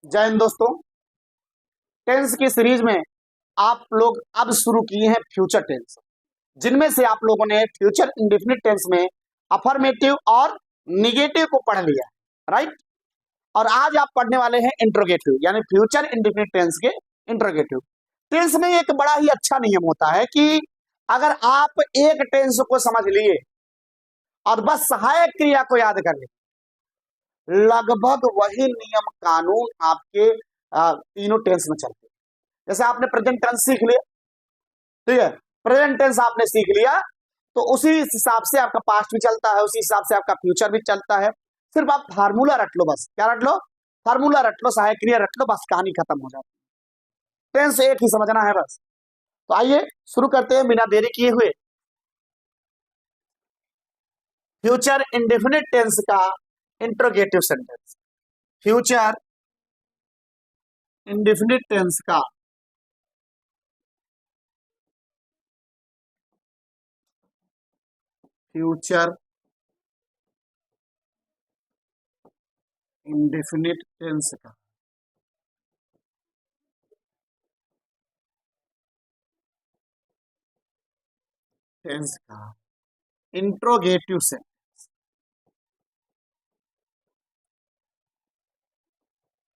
जय हिंद दोस्तों। टेंस की सीरीज में आप लोग अब शुरू किए हैं फ्यूचर टेंस, जिनमें से आप लोगों ने फ्यूचर इंडेफिनिट टेंस में अफर्मेटिव और निगेटिव को पढ़ लिया है, राइट। और आज आप पढ़ने वाले हैं इंट्रोगेटिव, यानी फ्यूचर इंडेफिनिट टेंस के इंट्रोगेटिव। टेंस में एक बड़ा ही अच्छा नियम होता है कि अगर आप एक टेंस को समझ लिए और बस सहायक क्रिया को याद कर ले, लगभग वही नियम कानून आपके तीनों टेंस में चलते हैं। जैसे आपने प्रेजेंट टेंस सीख लिया, ठीक है, प्रेजेंट टेंस आपने सीख लिया तो उसी हिसाब से आपका पास्ट भी चलता है, उसी हिसाब से आपका फ्यूचर भी चलता है। सिर्फ आप फार्मूला रट लो, बस क्या रट लो? फार्मूला रट लो, सहायक क्रिया रट लो, बस कहानी खत्म हो जाती है। टेंस एक ही समझना है बस। तो आइए शुरू करते हैं बिना देरी किए हुए फ्यूचर इंडेफिनिट टेंस का interrogative sentence. Future indefinite tense का फ्यूचर इंडेफिनिट टेंस का इंट्रोगेटिव सेंटेंस।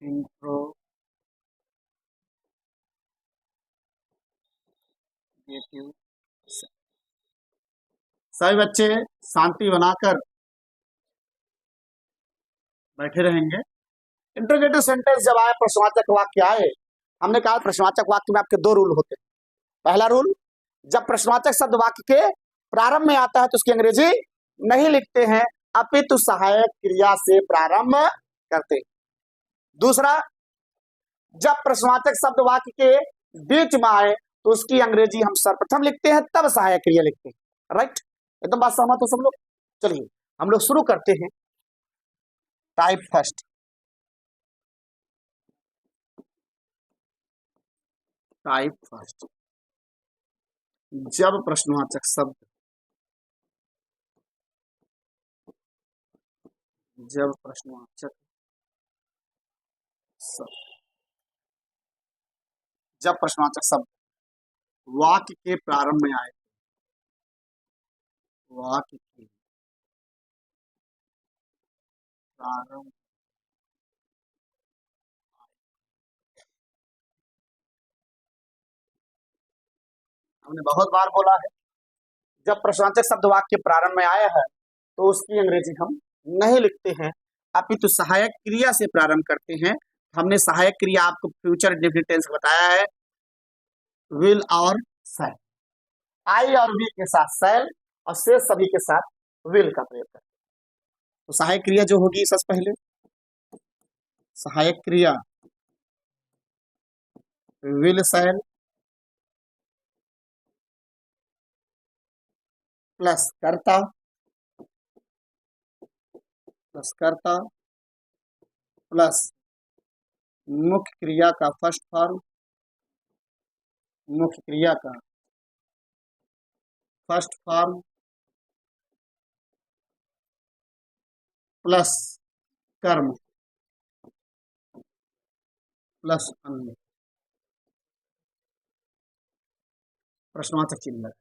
Interrogative sentence. सभी बच्चे शांति बनाकर बैठे रहेंगे। इंट्रोगेटिव सेंटेंस जब आए, प्रश्नवाचक वाक्य आए, हमने कहा प्रश्नवाचक वाक्य में आपके दो रूल होते हैं। पहला रूल, जब प्रश्नवाचक शब्द वाक्य के प्रारंभ में आता है तो उसकी अंग्रेजी नहीं लिखते हैं, अपितु सहायक क्रिया से प्रारंभ करते हैं। दूसरा, जब प्रश्नवाचक शब्द वाक्य के बीच में आए तो उसकी अंग्रेजी हम सर्वप्रथम लिखते हैं, तब सहायक क्रिया लिखते हैं, राइट। एकदम बात सहमत हो सब लोग? चलिए हम लोग शुरू करते हैं। Type first. Type first. जब प्रश्नवाचक शब्द जब प्रश्नवाचक शब्द जब प्रश्नवाचक शब्द वाक्य के प्रारंभ में आए, वाक्य के प्रारंभ, हमने बहुत बार बोला है, जब प्रश्नवाचक शब्द वाक्य के प्रारंभ में आया है तो उसकी अंग्रेजी हम नहीं लिखते हैं, अपितु सहायक क्रिया से प्रारंभ करते हैं। हमने सहायक क्रिया आपको फ्यूचर इंडेफिनिट टेंस बताया है, विल और शैल। आई और वी के साथ शैल और शेष सभी के साथ विल का प्रयोग करते हैं। तो सहायक क्रिया जो होगी, सबसे पहले सहायक क्रिया विल शैल प्लस कर्ता प्लस मुख्य क्रिया का फर्स्ट फॉर्म, मुख्य क्रिया का फर्स्ट फॉर्म प्लस कर्म प्लस अन्य, प्रश्नवाचक चिन्ह।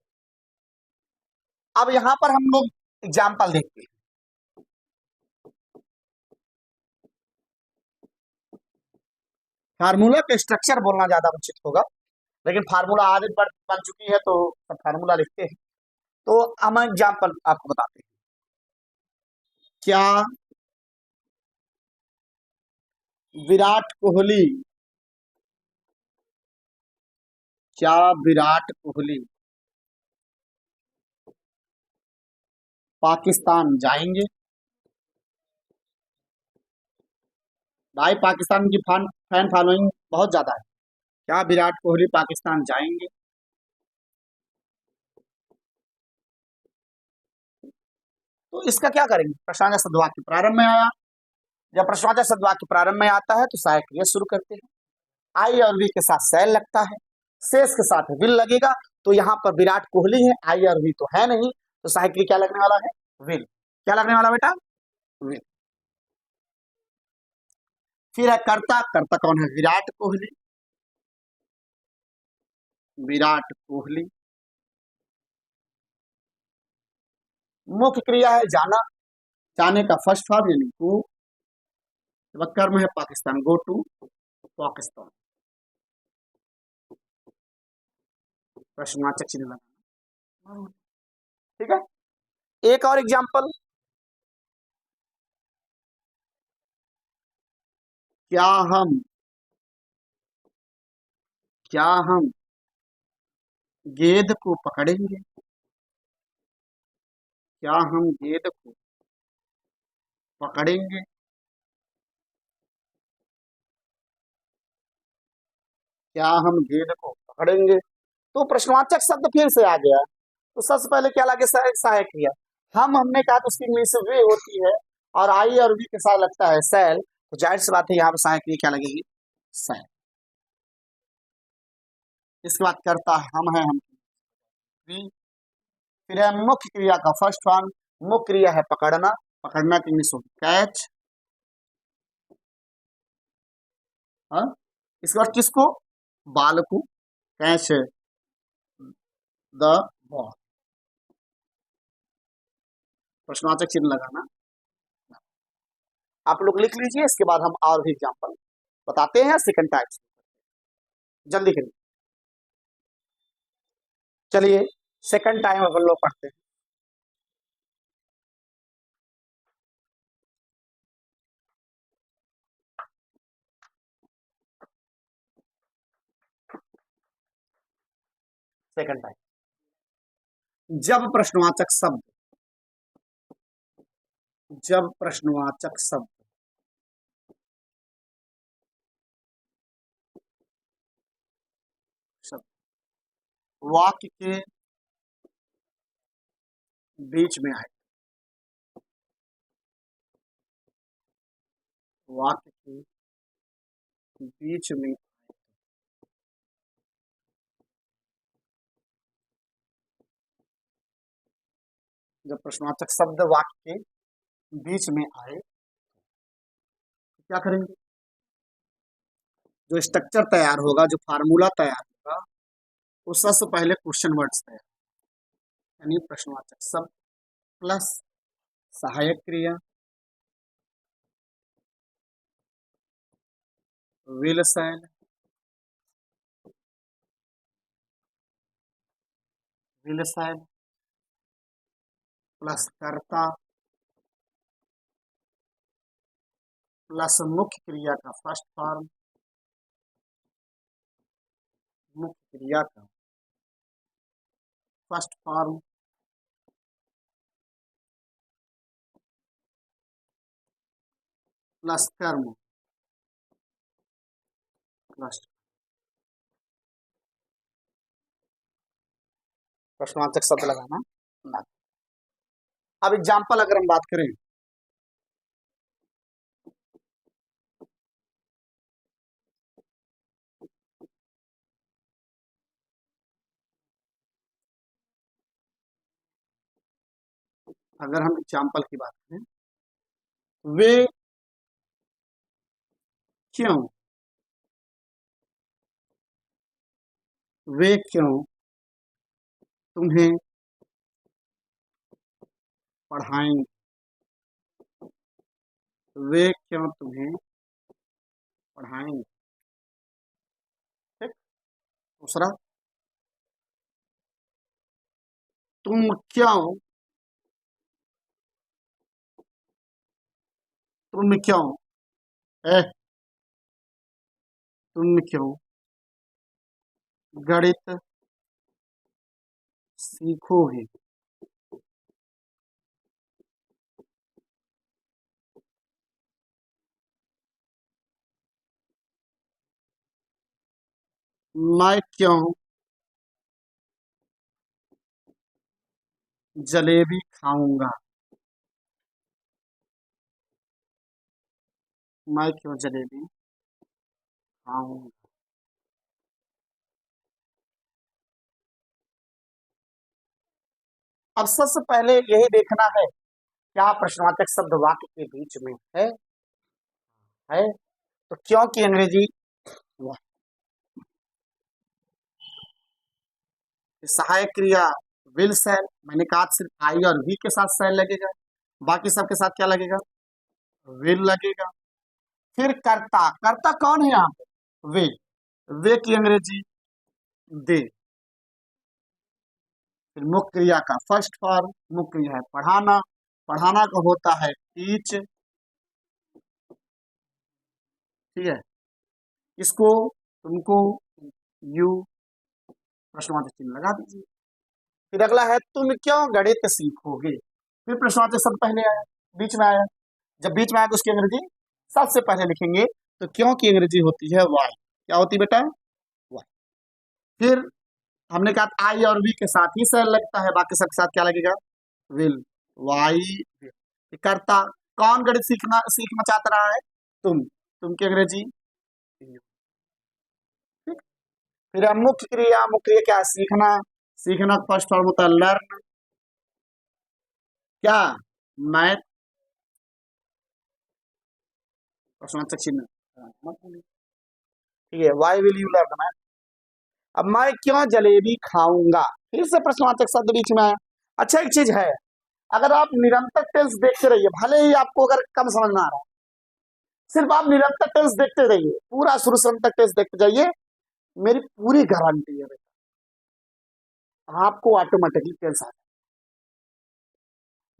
अब यहां पर हम लोग एग्जाम्पल देखते हैं। फार्मूला के स्ट्रक्चर बोलना ज्यादा उचित होगा, लेकिन फार्मूला आदत बन चुकी है तो फार्मूला लिखते हैं। तो हम एग्जाम्पल आपको बताते हैं। क्या विराट कोहली क्या विराट कोहली पाकिस्तान जाएंगे? भाई पाकिस्तान की फैन फॉलोइंग बहुत ज्यादा है। क्या विराट कोहली पाकिस्तान जाएंगे? तो इसका क्या करेंगे? प्रश्नवाचक शब्द वाक्य प्रारंभ में आया, जब प्रश्नवाचक शब्द वाक्य प्रारंभ में आता है तो सहायक क्रिया शुरू करते हैं। आई और वी के साथ शैल लगता है, शेष के साथ विल लगेगा। तो यहाँ पर विराट कोहली है, आई और वी तो है नहीं, तो सहायक क्रिया क्या लगने वाला है? विल। क्या लगने वाला बेटा? विल। फिर है कर्ता, कर्ता कौन है? विराट कोहली, विराट कोहली। मुख्य क्रिया है जाना, जाने का फर्स्ट फॉर्म यानी गो। कर्म है पाकिस्तान, गो टू पाकिस्तान। प्रश्नवाचक चिन्ह लगाना। ठीक है, एक और एग्जांपल। क्या हम, क्या हम गेंद को पकड़ेंगे? क्या हम गेंद को पकड़ेंगे? क्या हम गेंद को पकड़ेंगे? तो प्रश्नवाचक शब्द फिर से आ गया। तो सबसे पहले क्या लगे? सहायक क्रिया। हमने कहा तो उसकी इंग्लिश वे होती है, और आई और वी के साथ लगता है सेल, तो जाहिर सी बात है यहाँ पर सहायक क्रिया क्या लगेगी? सेल। इसके बाद करता है हम, है हम वी। फिर है मुख्य क्रिया का फर्स्ट फॉर्म, मुख्य क्रिया है पकड़ना, पकड़ना की इंग्लिश होगी कैच। हाँ, इसके बाद किसको? बाल को, कैच द बॉल। प्रश्नवाचक चिन्ह लगाना। आप लोग लिख लीजिए, इसके बाद हम और भी एग्जांपल बताते हैं सेकंड टाइप। जल्दी करिए, चलिए सेकंड टाइम अपन लोग पढ़ते हैं। सेकंड टाइम, जब प्रश्नवाचक शब्द, जब प्रश्नवाचक शब्द शब्द वाक्य के बीच में आए, वाक्य के बीच में, जब प्रश्नवाचक शब्द वाक्य के बीच में आए तो क्या करेंगे? जो स्ट्रक्चर तैयार होगा, जो फार्मूला तैयार होगा, उस सबसे पहले क्वेश्चन वर्ड्स तैयार, यानी प्रश्नवाचक शब्द प्लस सहायक क्रिया will shell, will shell plus कर्ता प्लस मुख्य क्रिया का फर्स्ट फॉर्म, मुख्य क्रिया का फर्स्ट फॉर्म प्लस कर्म प्लस प्रश्नवाचक शब्द लगाना ना। अब एग्जाम्पल अगर हम बात करें, अगर हम एग्जाम्पल की बात करें, वे क्यों, वे क्यों तुम्हें पढ़ाएंगे, वे क्यों तुम्हें पढ़ाएंगे। ठीक। दूसरा, तुम क्यों, तुम क्यों ए, तुम क्यों गणित सीखोगे। मैं क्यों जलेबी खाऊंगा, मैं क्यों जलेबी खाऊंगा। अब सबसे पहले यही देखना है, क्या प्रश्नवाचक शब्द वाक्य के बीच में है? है। तो क्यों की अंग्रेजी वाई। सहायक क्रिया विल सेल, मैंने कहा सिर्फ आई और वी के साथ सेल लगेगा, बाकी सबके साथ क्या लगेगा, विल लगेगा। फिर कर्ता, कर्ता कौन है यहाँ पे, वे की अंग्रेजी दे। फिर मुख्य क्रिया का फर्स्ट फॉर्म, मुख्य क्रिया है पढ़ाना, पढ़ाना का होता है टीच, ठीक है, इसको तुमको यू, प्रश्नवाचक चिन्ह लगा दीजिए। फिर अगला है तुम क्यों गणित सीखोगे, फिर प्रश्नवाचक शब्द पहले आया, बीच में आया, जब बीच में आया तो उसकी अंग्रेजी सबसे पहले लिखेंगे, तो क्यों की अंग्रेजी होती है वाई। क्या होती है बेटा, वाई। फिर हमने कहा आई और वी के साथ ही सेल लगता है, बाकी सबके साथ क्या लगेगा, विल, वाई विल। करता, कौन गणित सीखना चाहता रहा है, तुम की अंग्रेजी you। ठीक। फिर मुख्य क्रिया, मुख्य क्रिया क्या है, सीखना, सीखना फर्स्ट फॉर्म होता है लर्न, क्या, मैथ, प्रश्नवाचक चिन्ह, ठीक है, why will you learn math. अब मैं क्यों जलेबी खाऊंगा, फिर से प्रश्नवाचक शब्द बीच में आया। अच्छा, एक चीज है, अगर आप निरंतर टेंस देखते रहिए, भले ही आपको अगर कम समझ में आ रहा है, सिर्फ आप निरंतर टेंस देखते रहिए, पूरा शुरू से अंत तक टेंस देखते जाइए, मेरी पूरी गारंटी है बेटा, आपको ऑटोमेटिकली टेंस आ जाए।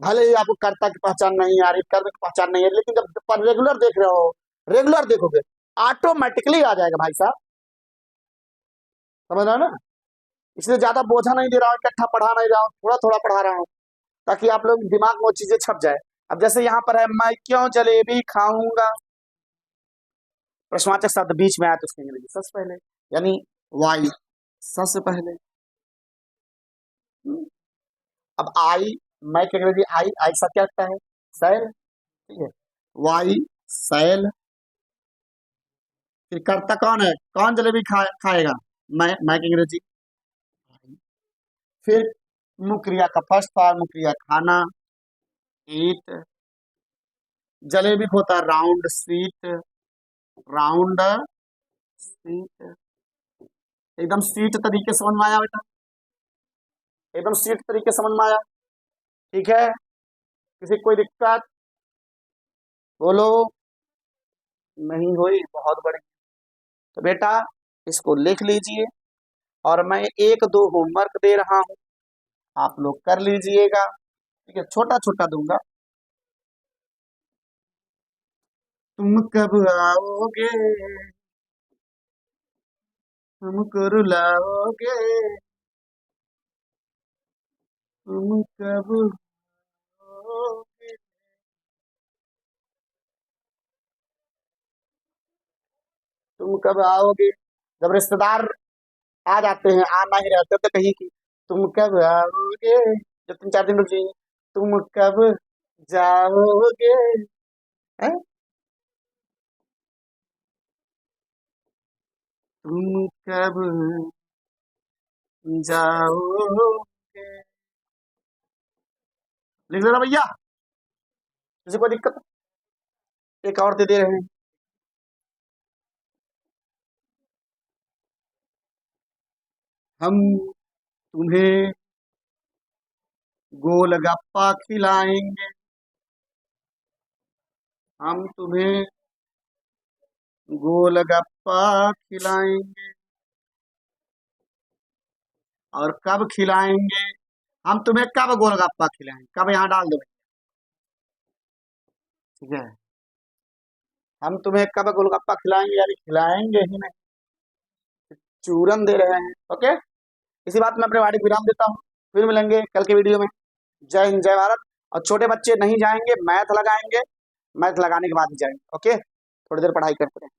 भले ही आपको कर्ता की पहचान नहीं आ रही, कर्म की पहचान नहीं है, लेकिन जब रेगुलर देख रहे हो, रेगुलर देखोगे, ऑटोमेटिकली आ जाएगा भाई साहब, समझ रहे हो ना। इसलिए ज्यादा बोझा नहीं दे रहा हूँ, इकट्ठा पढ़ा नहीं रहा हूँ, थोड़ा थोड़ा पढ़ा रहा हूँ, ताकि आप लोग दिमाग में वो चीजें छप जाए। अब जैसे यहाँ पर है मैं क्यों जलेबी खाऊंगा, प्रश्नवाचक शब्द बीच में आया तो उसकी अंग्रेजी सबसे पहले, यानी वाई सबसे पहले। अब आई, मैं की अंग्रेजी आई, आई साथ क्या लगता है, सेल, ठीक है, वाई सेल। फिर कर्ता कौन है, कौन जलेबी खाएगा, मैं की अंग्रेजी। फिर मुख्य क्रिया का फर्स्ट फॉर्म, मुख्य क्रिया खाना, ईट, जलेबी होता है राउंड स्वीट, राउंड स्वीट, एकदम स्वीट तरीके समझ में आया बेटा, एकदम स्वीट तरीके समझ में आया, ठीक है, किसी कोई दिक्कत बोलो, नहीं हुई, बहुत बड़ी। तो बेटा इसको लिख लीजिए, और मैं एक दो होमवर्क दे रहा हूं, आप लोग कर लीजिएगा, ठीक है, छोटा छोटा दूंगा। तुम कब आओगे, तुमको रुलाओगे, तुम कब आओगे। तुम कब आओगे, जब रिश्तेदार आ जाते हैं, आ नहीं रहते तो कहीं की, तुम कब आओगे, जब 3 4 दिन रुक जाइए, तुम कब जाओगे, है? तुम कब जाओगे, लिख लेना भैया, किसी को दिक्कत, एक और दे रहे हैं, हम तुम्हें गोलगप्पा खिलाएंगे, हम तुम्हें गोलगप्पा खिलाएंगे, और कब खिलाएंगे, हम तुम्हें कब गोलगप्पा खिलाएंगे, कब यहाँ डाल दो, ठीक है, हम तुम्हें कब गोलगप्पा खिलाएंगे, यानी खिलाएंगे ही नहीं, चूरन दे रहे हैं। ओके, इसी बात में अपने वाणी को विराम देता हूँ, फिर मिलेंगे कल के वीडियो में। जय हिंद, जय भारत। और छोटे बच्चे नहीं जाएंगे, मैथ लगाएंगे, मैथ लगाने के बाद ही जाएंगे। ओके, थोड़ी देर पढ़ाई करते हैं।